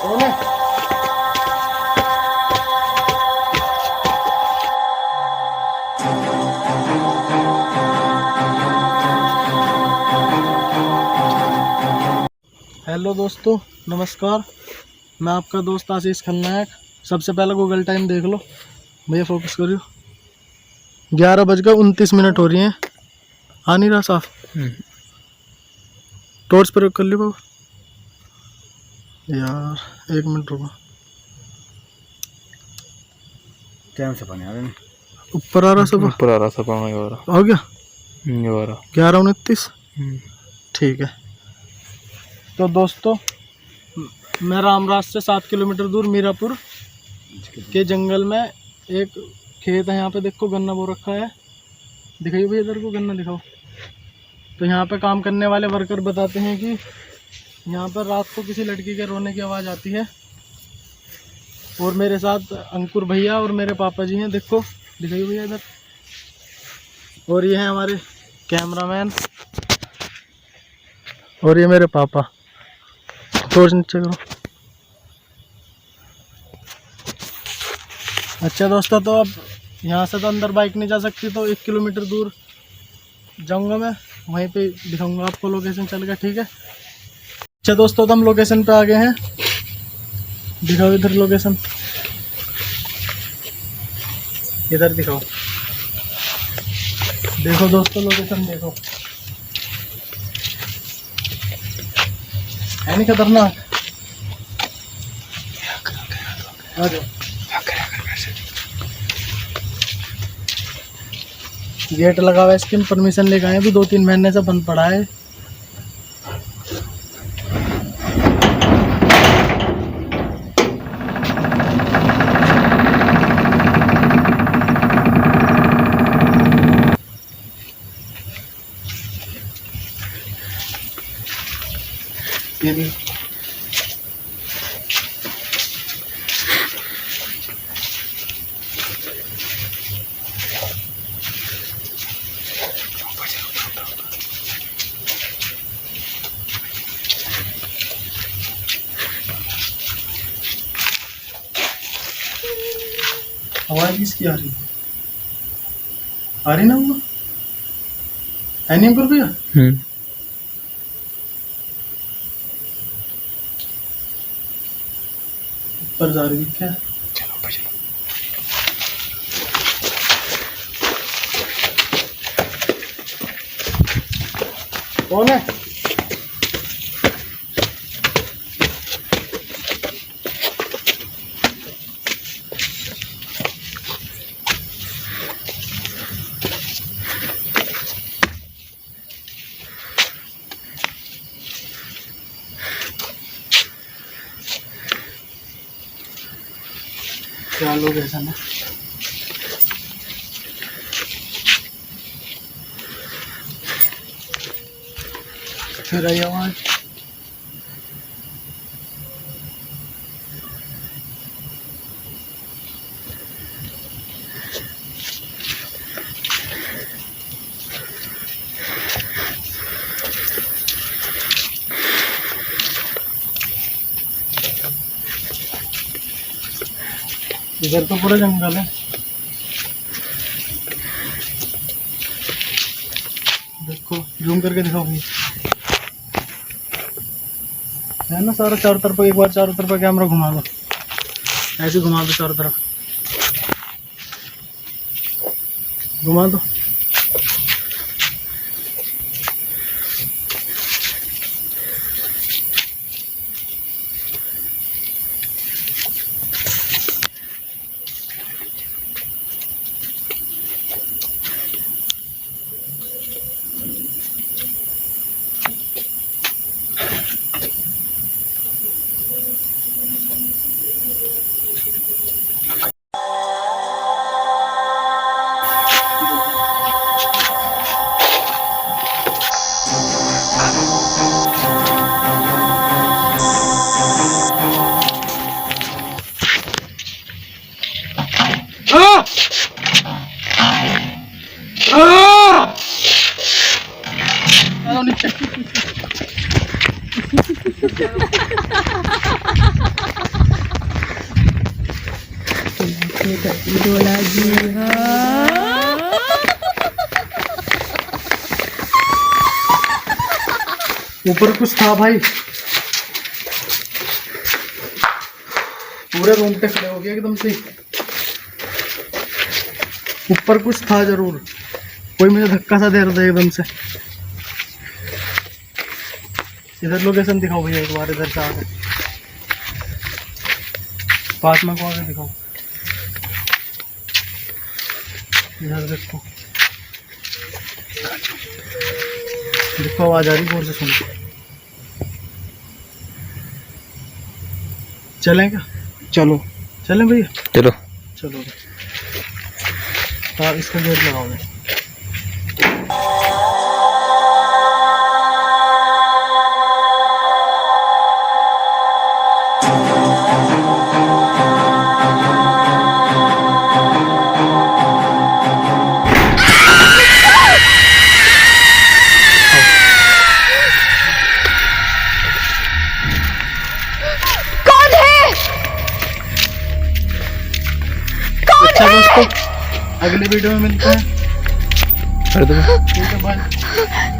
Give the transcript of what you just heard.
कौन है? हेलो दोस्तों, नमस्कार। मैं आपका दोस्त आशीष खलनायक। सबसे पहले गूगल टाइम देख लो भैया, फोकस करियो। 11:29 हो रही हैं। आ नहीं रहा साफ। टॉर्च प्रयोग कर ली बाबा। यार 1 मिनट रुको। टाइम से पानी आ रहा है। ऊपर आ रहा सब, ऊपर आ रहा सब आ गया 11:29। ठीक है। तो दोस्तों, मैं रामराज से 7 किलोमीटर दूर मीरापुर के जंगल में एक खेत है। यहाँ पे देखो गन्ना बो रखा है। दिखाइए भैया इधर को, गन्ना दिखाओ। तो यहाँ पे काम करने वाले वर्कर बताते हैं कि यहाँ पर रात को किसी लड़की के रोने की आवाज़ आती है। और मेरे साथ अंकुर भैया और मेरे पापा जी हैं। देखो दिखाइए भैया इधर। और ये हैं हमारे कैमरामैन, और ये मेरे पापा। टॉर्च नीचे करो। अच्छा दोस्तों, तो अब यहाँ से तो अंदर बाइक नहीं जा सकती, तो 1 किलोमीटर दूर जाऊँगा मैं, वहीं पे दिखाऊंगा आपको लोकेशन चल के। ठीक है। अच्छा दोस्तों, तो हम लोकेशन पे आ गए हैं। दिखाओ इधर लोकेशन, इधर दिखाओ। देखो दोस्तों लोकेशन देखो, है नहीं खतरनाक? आ जाओ। गेट लगा हुआ है, इसकी परमिशन लेके आए। अभी 2-3 महीने से बंद पड़ा है। ये भी आवाज किसकी आ रही है? आ रही ना वो, है नहीं अंकुर भैया? ऊपर जा रही है क्या? चलो ऊपर चलो। कौन है? क्या लोकेशन है? फिर आई आवाज। इधर तो पूरा जंगल है। देखो जूम करके दिखाओ, है ना सारा चारों तरफ। एक बार चारों तरफ कैमरा घुमा दो, ऐसे घुमा दो चारों तरफ, घुमा दो। नीचे डोला जी हाँ। ऊपर कुछ था भाई, पूरे रोंगटे खड़े हो गए एकदम से। ऊपर कुछ था जरूर, कोई मुझे धक्का सा दे रहा था एकदम से। इधर लोकेशन दिखाओ भैया एक बार, इधर से आगे पास में को आगे दिखाओ। इधर देखो, देखो आवाज आ रही, गौर से सुनो। चलें क्या? चलो चलें भैया, चलो। चलो। हाँ, इसका गेट लगाओ भाई। अच्छा दोस्तों, अगले वीडियो में मिलते हैं। कर दो। ठीक है, बाय।